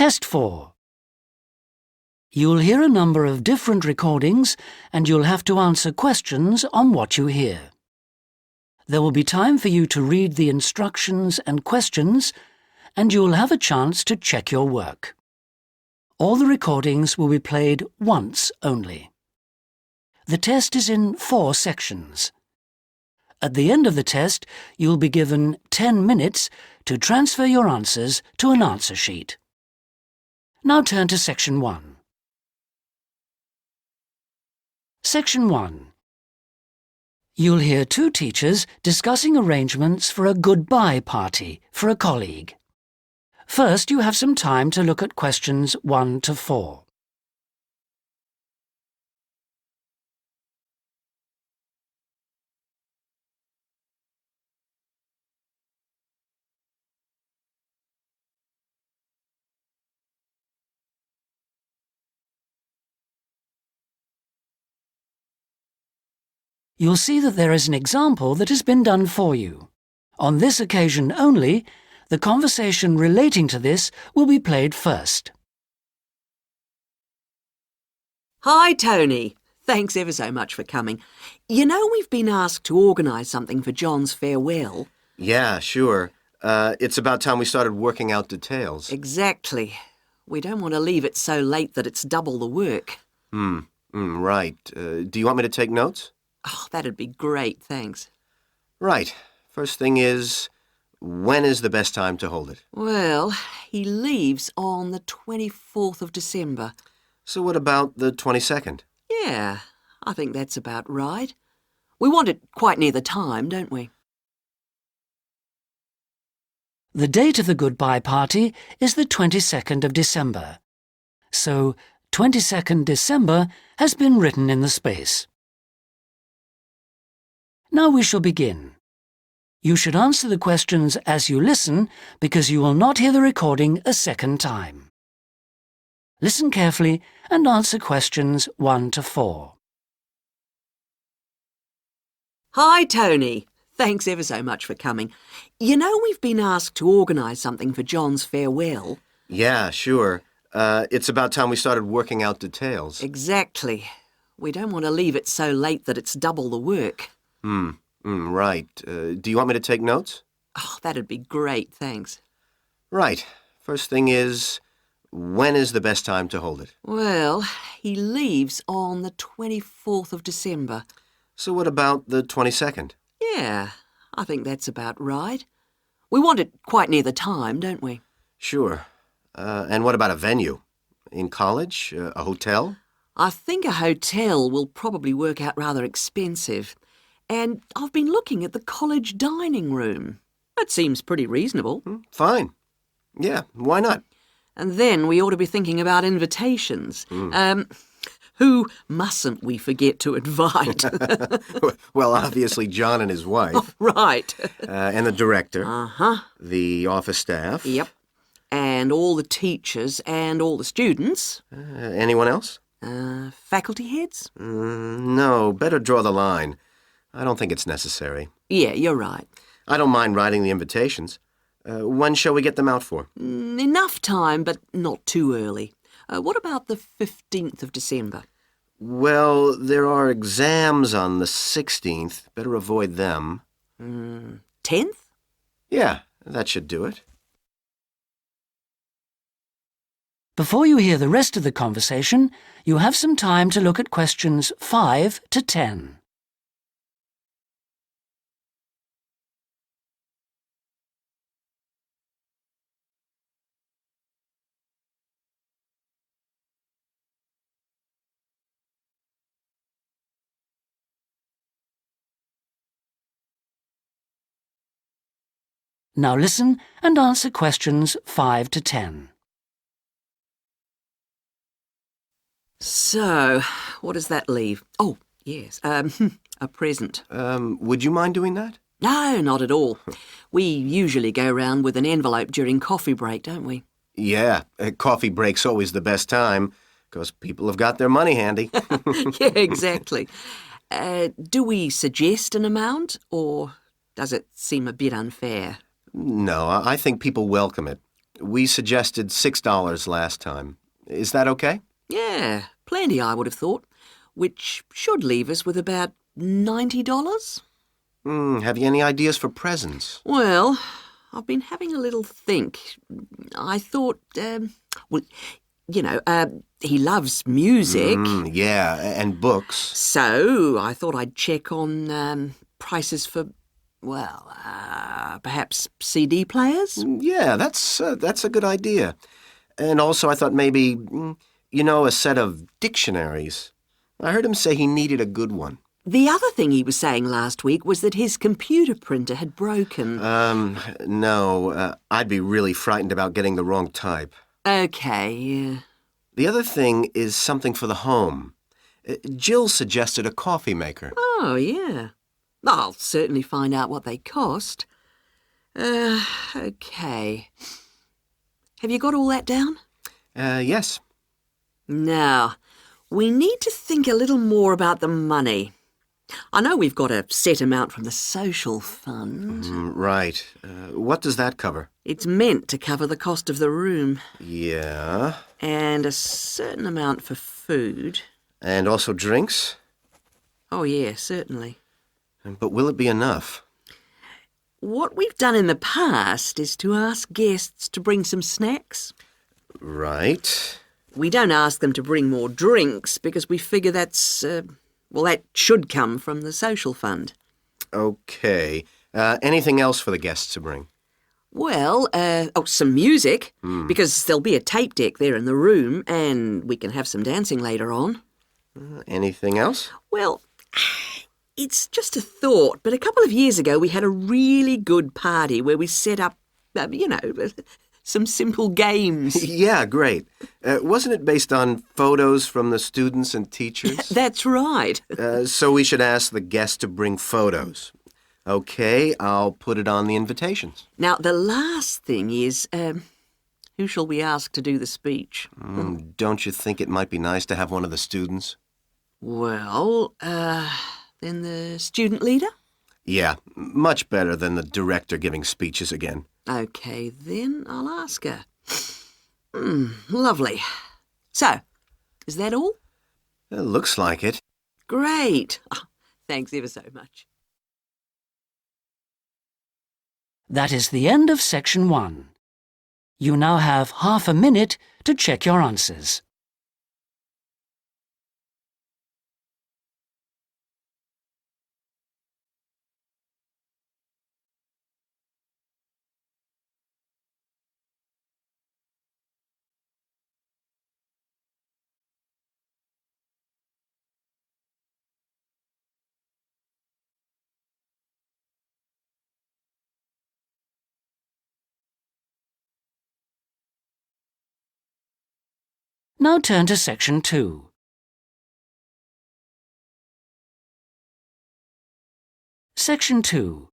Test 4. You'll hear a number of different recordings and you'll have to answer questions on what you hear. There will be time for you to read the instructions and questions, and you'll have a chance to check your work. All the recordings will be played once only. The test is in 4 sections. At the end of the test, you'll be given 10 minutes to transfer your answers to an answer sheet. Now turn to Section 1. Section 1. You'll hear 2 teachers discussing arrangements for a goodbye party for a colleague. First, you have some time to look at questions 1 to 4. You'll see that there is an example that has been done for you. On this occasion only, the conversation relating to this will be played first. Hi, Tony. Thanks ever so much for coming. You know we've been asked to organise something for John's farewell. Yeah, sure. It's about time we started working out details. Exactly. We don't want to leave it so late that it's double the work. Right. Do you want me to take notes? Oh, that'd be great, thanks. Right. First thing is, when is the best time to hold it? Well, he leaves on the 24th of December. So what about the 22nd? Yeah, I think that's about right. We want it quite near the time, don't we? The date of the goodbye party is the 22nd of December. So, 22nd December has been written in the space. Now we shall begin. You should answer the questions as you listen because you will not hear the recording a second time. Listen carefully and answer questions 1 to 4. Hi, Tony. Thanks ever so much for coming. You know we've been asked to organise something for John's farewell. Yeah, sure. It's about time we started working out details. Exactly. We don't want to leave it so late that it's double the work. Right. Do you want me to take notes? Oh, that'd be great, thanks. Right. First thing is, when is the best time to hold it? Well, he leaves on the 24th of December. So what about the 22nd? Yeah, I think that's about right. We want it quite near the time, don't we? Sure. And what about a venue? In college? A hotel? I think a hotel will probably work out rather expensive. And I've been looking at the college dining room. That seems pretty reasonable. Fine. Yeah, why not? And then we ought to be thinking about invitations. Who mustn't we forget to invite? Well, obviously John and his wife. Oh, right. And the director. Uh-huh. The office staff. Yep. And all the teachers and all the students. Anyone else? Faculty heads? No, better draw the line. I don't think it's necessary. Yeah, you're right. I don't mind writing the invitations. When shall we get them out for? Enough time, but not too early. What about the 15th of December? Well, there are exams on the 16th. Better avoid them. 10th? Yeah, that should do it. Before you hear the rest of the conversation, you have some time to look at questions 5 to 10. Now listen and answer questions 5 to 10. So, what does that leave? Oh, yes, a present. Would you mind doing that? No, not at all. We usually go round with an envelope during coffee break, don't we? Yeah, coffee break's always the best time, because people have got their money handy. Yeah, exactly. Do we suggest an amount, or does it seem a bit unfair? No, I think people welcome it. We suggested $6 last time. Is that okay? Yeah, plenty, I would have thought, which should leave us with about $90. Have you any ideas for presents? Well, I've been having a little think. I thought, he loves music. Yeah, and books. So I thought I'd check on prices for, perhaps CD players? Yeah, that's a good idea. And also I thought maybe, a set of dictionaries. I heard him say he needed a good one. The other thing he was saying last week was that his computer printer had broken. No, I'd be really frightened about getting the wrong type. Okay, yeah. The other thing is something for the home. Jill suggested a coffee maker. Oh, yeah. I'll certainly find out what they cost. Okay. Have you got all that down? Yes. Now, we need to think a little more about the money. I know we've got a set amount from the social fund. Right. What does that cover? It's meant to cover the cost of the room. Yeah. And a certain amount for food. And also drinks? Oh, yeah, certainly. But will it be enough? What we've done in the past is to ask guests to bring some snacks. Right. We don't ask them to bring more drinks because we figure that should come from the social fund. Okay. Anything else for the guests to bring? Well, some music, because there'll be a tape deck there in the room, and we can have some dancing later on. Anything else? Well, it's just a thought, but a couple of years ago we had a really good party where we set up, some simple games. Yeah, great. Wasn't it based on photos from the students and teachers? That's right. So we should ask the guests to bring photos. Okay, I'll put it on the invitations. Now, the last thing is, who shall we ask to do the speech? Don't you think it might be nice to have one of the students? Well, then the student leader? Yeah, much better than the director giving speeches again. Okay, then I'll ask her. Lovely. So, is that all? It looks like it. Great. Oh, thanks ever so much. That is the end of section 1. You now have half a minute to check your answers. Now turn to section 2. Section 2.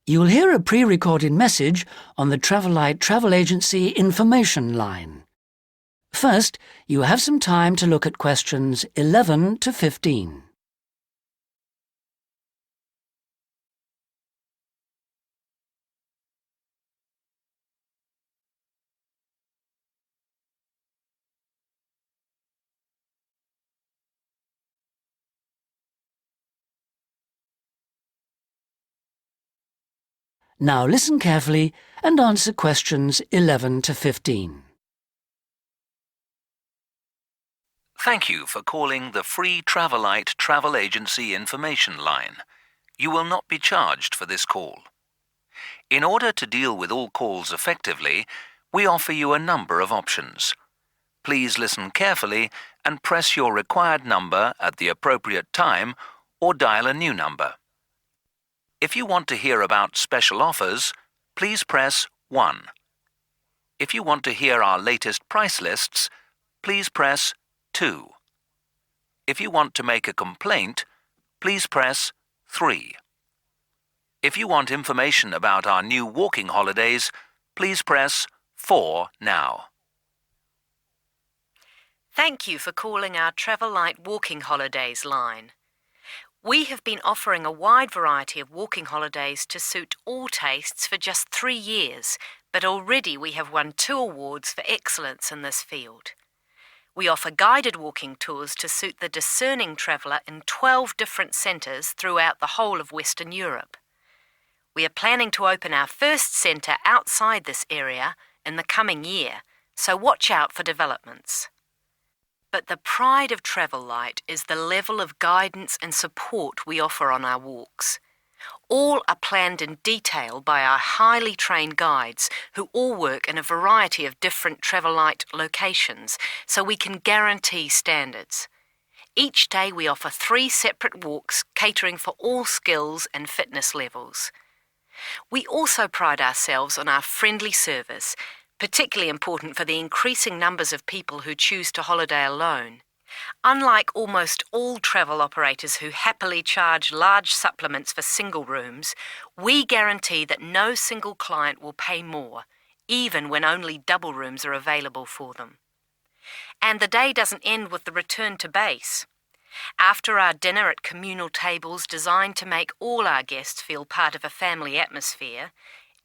You'll hear a pre-recorded message on the Travelite Travel Agency information line. First, you have some time to look at questions 11 to 15. Now listen carefully and answer questions 11 to 15. Thank you for calling the free Travelite Travel Agency information line. You will not be charged for this call. In order to deal with all calls effectively, we offer you a number of options. Please listen carefully and press your required number at the appropriate time or dial a new number. If you want to hear about special offers, please press 1. If you want to hear our latest price lists, please press 2. If you want to make a complaint, please press 3. If you want information about our new walking holidays, please press 4 now. Thank you for calling our Travelite Walking Holidays line. We have been offering a wide variety of walking holidays to suit all tastes for just 3 years, but already we have won 2 awards for excellence in this field. We offer guided walking tours to suit the discerning traveller in 12 different centres throughout the whole of Western Europe. We are planning to open our first centre outside this area in the coming year, so watch out for developments. But the pride of Travel Light is the level of guidance and support we offer on our walks. All are planned in detail by our highly trained guides who all work in a variety of different Travel Light locations, so we can guarantee standards. Each day we offer 3 separate walks catering for all skills and fitness levels. We also pride ourselves on our friendly service, particularly important for the increasing numbers of people who choose to holiday alone. Unlike almost all travel operators who happily charge large supplements for single rooms, we guarantee that no single client will pay more, even when only double rooms are available for them. And the day doesn't end with the return to base. After our dinner at communal tables designed to make all our guests feel part of a family atmosphere,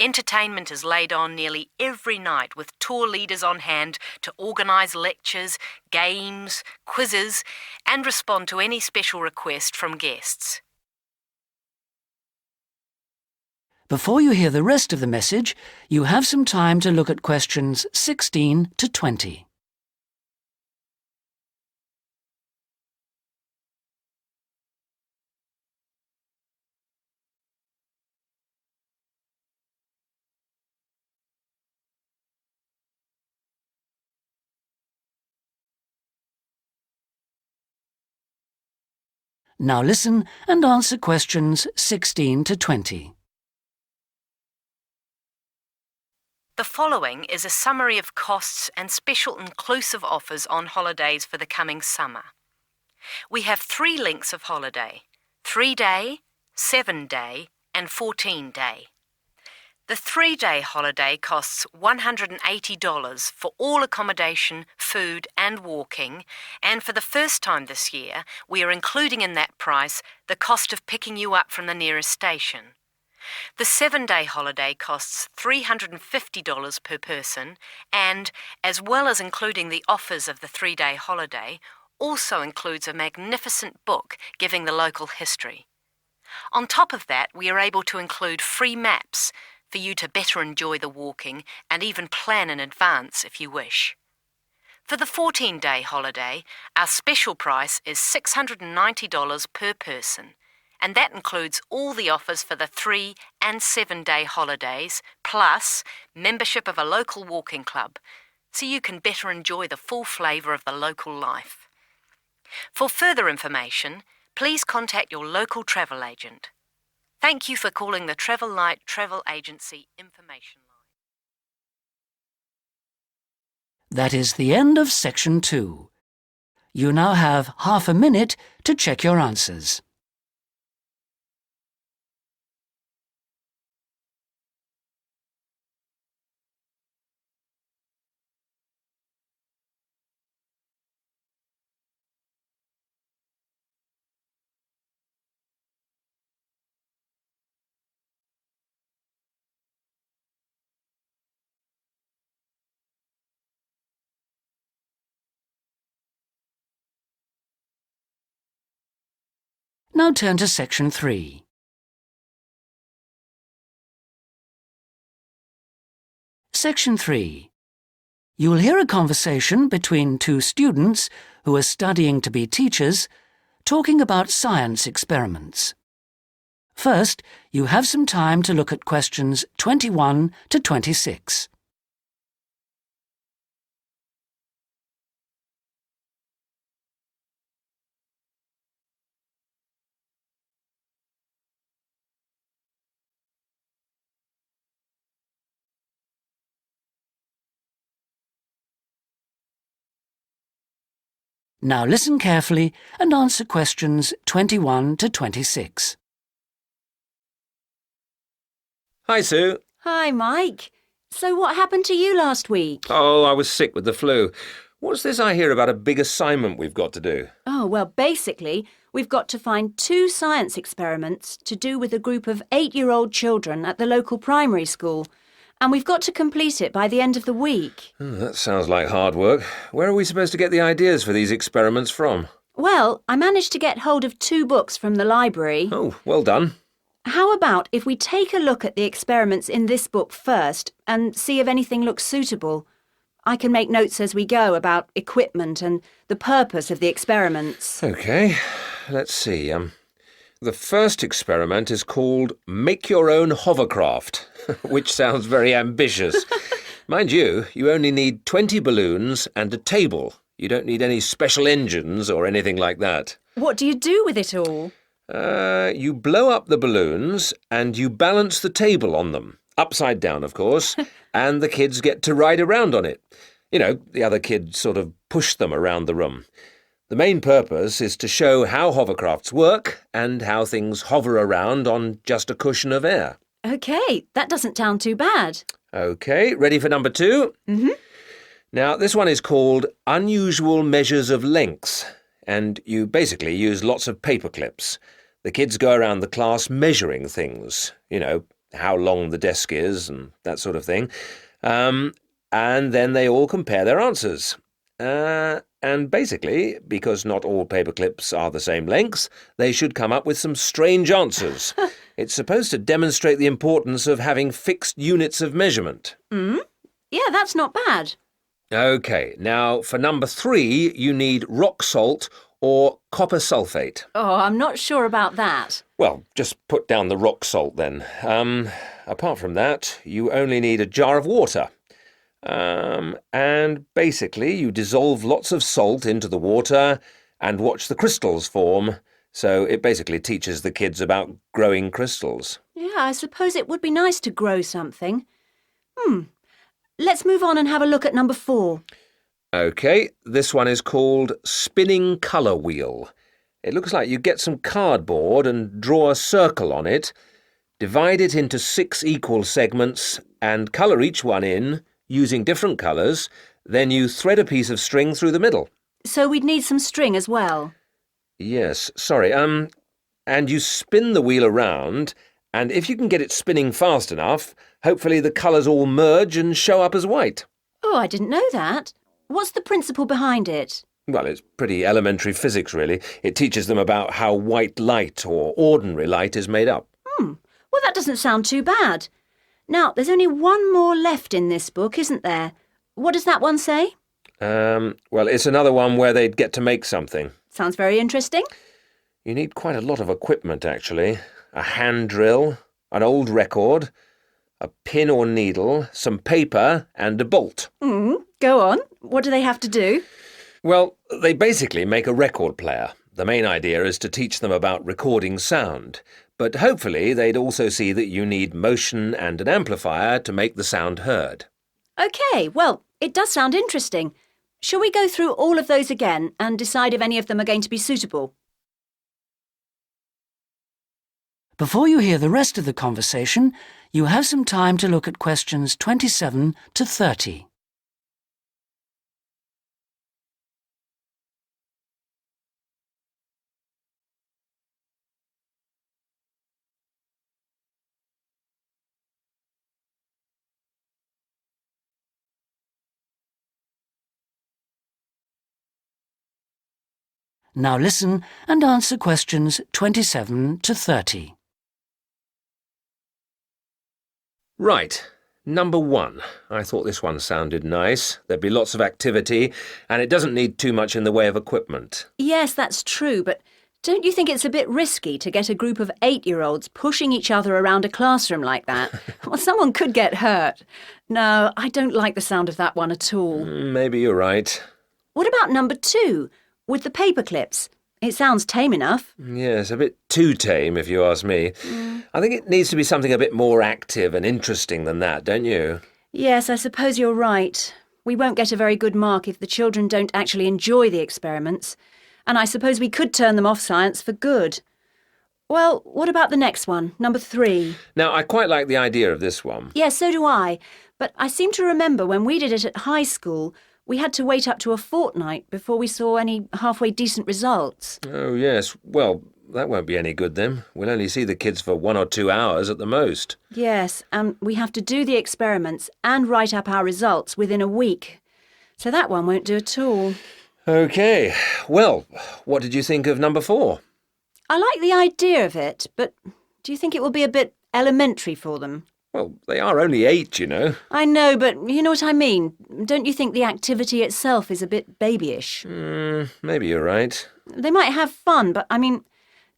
entertainment is laid on nearly every night with tour leaders on hand to organise lectures, games, quizzes, and respond to any special request from guests. Before you hear the rest of the message, you have some time to look at questions 16 to 20. Now listen and answer questions 16 to 20. The following is a summary of costs and special inclusive offers on holidays for the coming summer. We have 3 lengths of holiday: 3-day, 7-day and 14-day. The 3-day holiday costs $180 for all accommodation, food and walking, and for the first time this year, we are including in that price the cost of picking you up from the nearest station. The 7-day holiday costs $350 per person and, as well as including the offers of the 3-day holiday, also includes a magnificent book giving the local history. On top of that, we are able to include free maps for you to better enjoy the walking and even plan in advance if you wish. For the 14-day holiday, our special price is $690 per person, and that includes all the offers for the 3- and 7-day holidays, plus membership of a local walking club, so you can better enjoy the full flavour of the local life. For further information, please contact your local travel agent. Thank you for calling the Travel Light Travel Agency Information Line. That is the end of section 2. You now have half a minute to check your answers. Now turn to section 3. Section 3. You will hear a conversation between 2 students who are studying to be teachers, talking about science experiments. First, you have some time to look at questions 21 to 26. Now listen carefully and answer questions 21 to 26. Hi, Sue. Hi, Mike. So what happened to you last week? Oh, I was sick with the flu. What's this I hear about a big assignment we've got to do? Oh, well, basically, we've got to find 2 science experiments to do with a group of 8-year-old children at the local primary school. And we've got to complete it by the end of the week. That sounds like hard work. Where are we supposed to get the ideas for these experiments from? Well, I managed to get hold of 2 books from the library. Oh, well done. How about if we take a look at the experiments in this book first and see if anything looks suitable? I can make notes as we go about equipment and the purpose of the experiments. OK, let's see. The first experiment is called Make Your Own Hovercraft, which sounds very ambitious. Mind you, you only need 20 balloons and a table. You don't need any special engines or anything like that. What do you do with it all? You blow up the balloons and you balance the table on them. Upside down, of course, and the kids get to ride around on it. You know, the other kids sort of push them around the room. The main purpose is to show how hovercrafts work and how things hover around on just a cushion of air. OK, that doesn't sound too bad. OK, ready for number 2? Mm-hmm. Now, this one is called Unusual Measures of Lengths, and you basically use lots of paper clips. The kids go around the class measuring things, you know, how long the desk is and that sort of thing. And then they all compare their answers. And basically, because not all paper clips are the same length, they should come up with some strange answers. It's supposed to demonstrate the importance of having fixed units of measurement. Yeah, that's not bad. OK, now for number 3, you need rock salt or copper sulfate. Oh, I'm not sure about that. Well, just put down the rock salt then. Apart from that, you only need a jar of water. And basically you dissolve lots of salt into the water and watch the crystals form. So it basically teaches the kids about growing crystals. Yeah, I suppose it would be nice to grow something. Let's move on and have a look at number 4. OK, this one is called Spinning Colour Wheel. It looks like you get some cardboard and draw a circle on it, divide it into 6 equal segments and colour each one in using different colours, then you thread a piece of string through the middle. So we'd need some string as well. Yes, sorry. And you spin the wheel around, and if you can get it spinning fast enough, hopefully the colours all merge and show up as white. Oh, I didn't know that. What's the principle behind it? Well, it's pretty elementary physics, really. It teaches them about how white light or ordinary light is made up. Well, that doesn't sound too bad. Now, there's only one more left in this book, isn't there? What does that one say? Well, it's another one where they'd get to make something. Sounds very interesting. You need quite a lot of equipment, actually. A hand drill, an old record, a pin or needle, some paper and a bolt. Go on. What do they have to do? Well, they basically make a record player. The main idea is to teach them about recording sound. But hopefully they'd also see that you need motion and an amplifier to make the sound heard. OK, well, it does sound interesting. Shall we go through all of those again and decide if any of them are going to be suitable? Before you hear the rest of the conversation, you have some time to look at questions 27 to 30. Now listen and answer questions 27 to 30. Right, number 1. I thought this one sounded nice. There'd be lots of activity, and it doesn't need too much in the way of equipment. Yes, that's true, but don't you think it's a bit risky to get a group of 8-year-olds pushing each other around a classroom like that? Well, someone could get hurt. No, I don't like the sound of that one at all. Maybe you're right. What about number 2, with the paper clips? It sounds tame enough. Yes, a bit too tame, if you ask me. I think it needs to be something a bit more active and interesting than that, don't you? Yes, I suppose you're right. We won't get a very good mark if the children don't actually enjoy the experiments. And I suppose we could turn them off science for good. Well, what about the next one, number 3? Now, I quite like the idea of this one. Yes, so do I. But I seem to remember when we did it at high school, we had to wait up to a fortnight before we saw any halfway decent results. Oh, yes. Well, that won't be any good then. We'll only see the kids for 1 or 2 hours at the most. Yes, and we have to do the experiments and write up our results within a week. So that one won't do at all. OK. Well, what did you think of number 4? I like the idea of it, but do you think it will be a bit elementary for them? Well, they are only 8, you know. I know, but you know what I mean. Don't you think the activity itself is a bit babyish? Maybe you're right. They might have fun, but I mean,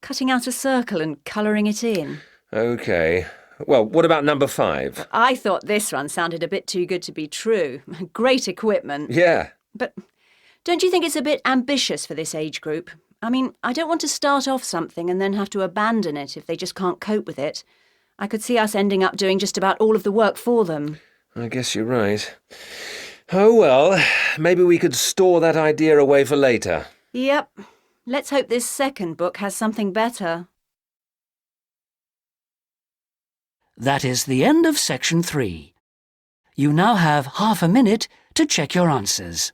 cutting out a circle and colouring it in. OK. Well, what about number 5? I thought this one sounded a bit too good to be true. Great equipment. Yeah. But don't you think it's a bit ambitious for this age group? I mean, I don't want to start off something and then have to abandon it if they just can't cope with it. I could see us ending up doing just about all of the work for them. I guess you're right. Oh, well, maybe we could store that idea away for later. Yep. Let's hope this second book has something better. That is the end of section 3. You now have half a minute to check your answers.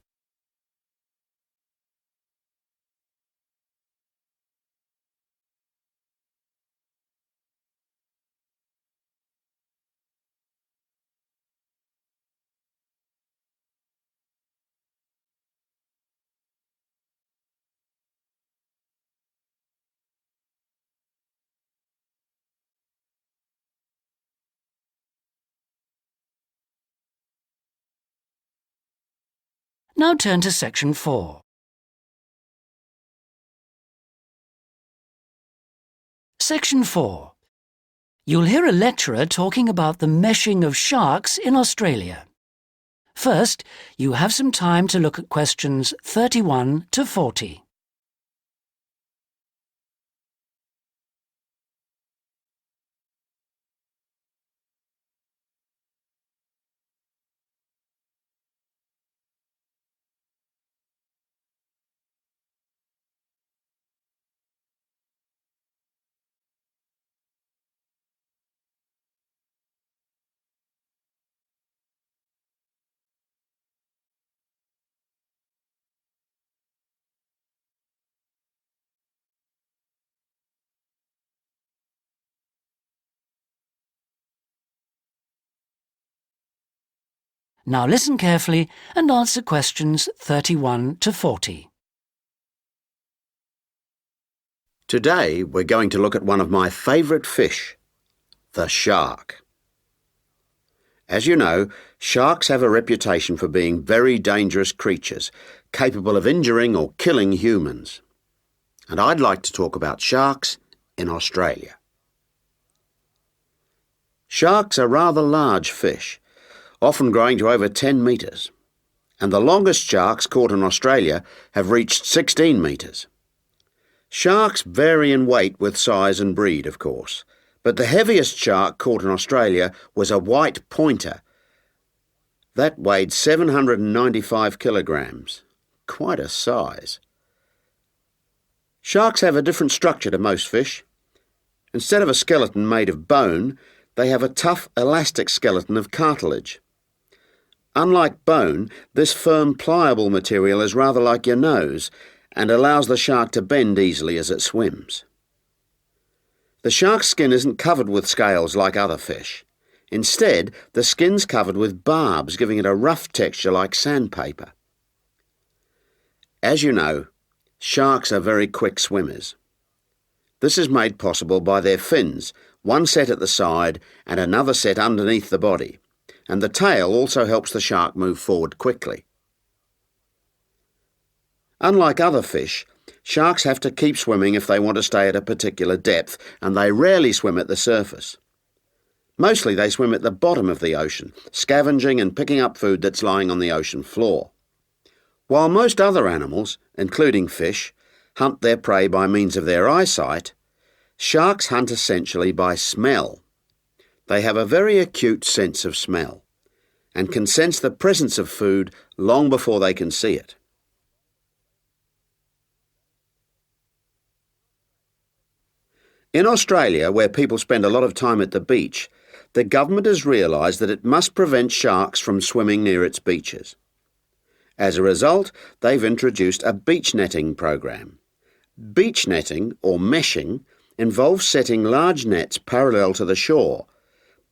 Now turn to section 4. Section 4. You'll hear a lecturer talking about the meshing of sharks in Australia. First, you have some time to look at questions 31 to 40. Now listen carefully and answer questions 31 to 40. Today we're going to look at one of my favourite fish, the shark. As you know, sharks have a reputation for being very dangerous creatures, capable of injuring or killing humans. And I'd like to talk about sharks in Australia. Sharks are rather large fish, often growing to over 10 metres, and the longest sharks caught in Australia have reached 16 metres. Sharks vary in weight with size and breed, of course, but the heaviest shark caught in Australia was a white pointer. That weighed 795 kilograms. Quite a size. Sharks have a different structure to most fish. Instead of a skeleton made of bone, they have a tough, elastic skeleton of cartilage. Unlike bone, this firm, pliable material is rather like your nose and allows the shark to bend easily as it swims. The shark's skin isn't covered with scales like other fish. Instead, the skin's covered with barbs, giving it a rough texture like sandpaper. As you know, sharks are very quick swimmers. This is made possible by their fins, one set at the side and another set underneath the body, and the tail also helps the shark move forward quickly. Unlike other fish, sharks have to keep swimming if they want to stay at a particular depth, and they rarely swim at the surface. Mostly they swim at the bottom of the ocean, scavenging and picking up food that's lying on the ocean floor. While most other animals, including fish, hunt their prey by means of their eyesight, sharks hunt essentially by smell. They have a very acute sense of smell and can sense the presence of food long before they can see it. In Australia, where people spend a lot of time at the beach, the government has realised that it must prevent sharks from swimming near its beaches. As a result, they've introduced a beach netting program. Beach netting, or meshing, involves setting large nets parallel to the shore.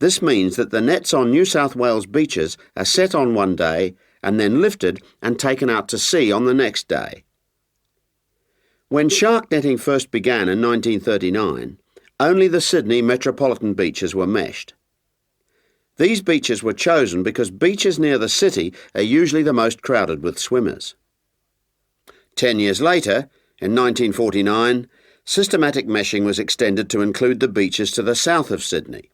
This means that the nets on New South Wales beaches are set on one day and then lifted and taken out to sea on the next day. When shark netting first began in 1939, only the Sydney metropolitan beaches were meshed. These beaches were chosen because beaches near the city are usually the most crowded with swimmers. 10 years later, in 1949, systematic meshing was extended to include the beaches to the south of Sydney.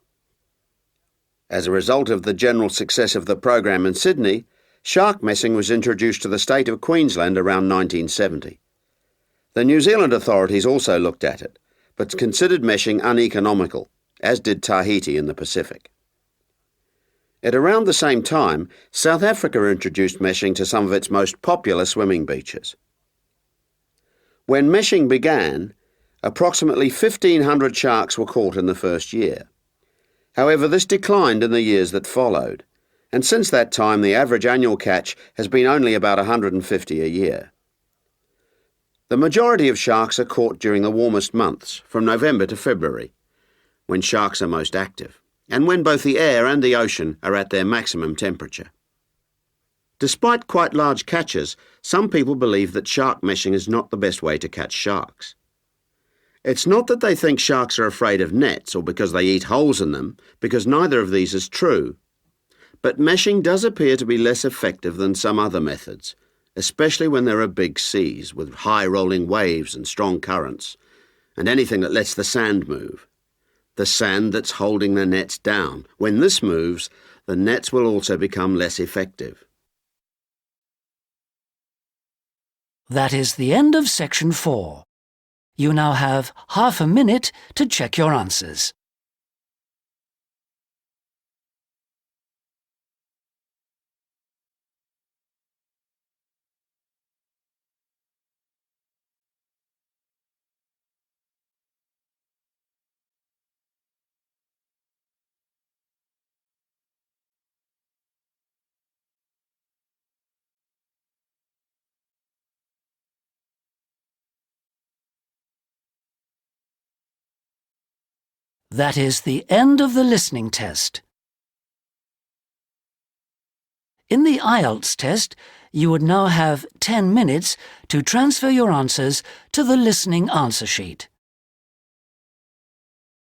As a result of the general success of the program in Sydney, shark meshing was introduced to the state of Queensland around 1970. The New Zealand authorities also looked at it, but considered meshing uneconomical, as did Tahiti in the Pacific. At around the same time, South Africa introduced meshing to some of its most popular swimming beaches. When meshing began, approximately 1,500 sharks were caught in the first year. However, this declined in the years that followed, and since that time the average annual catch has been only about 150 a year. The majority of sharks are caught during the warmest months, from November to February, when sharks are most active, and when both the air and the ocean are at their maximum temperature. Despite quite large catches, some people believe that shark meshing is not the best way to catch sharks. It's not that they think sharks are afraid of nets or because they eat holes in them, because neither of these is true. But meshing does appear to be less effective than some other methods, especially when there are big seas with high rolling waves and strong currents, and anything that lets the sand move. The sand that's holding the nets down. When this moves, the nets will also become less effective. That is the end of section 4. You now have half a minute to check your answers. That is the end of the listening test. In the Ielts test, you would now have 10 minutes to transfer your answers to the listening answer sheet.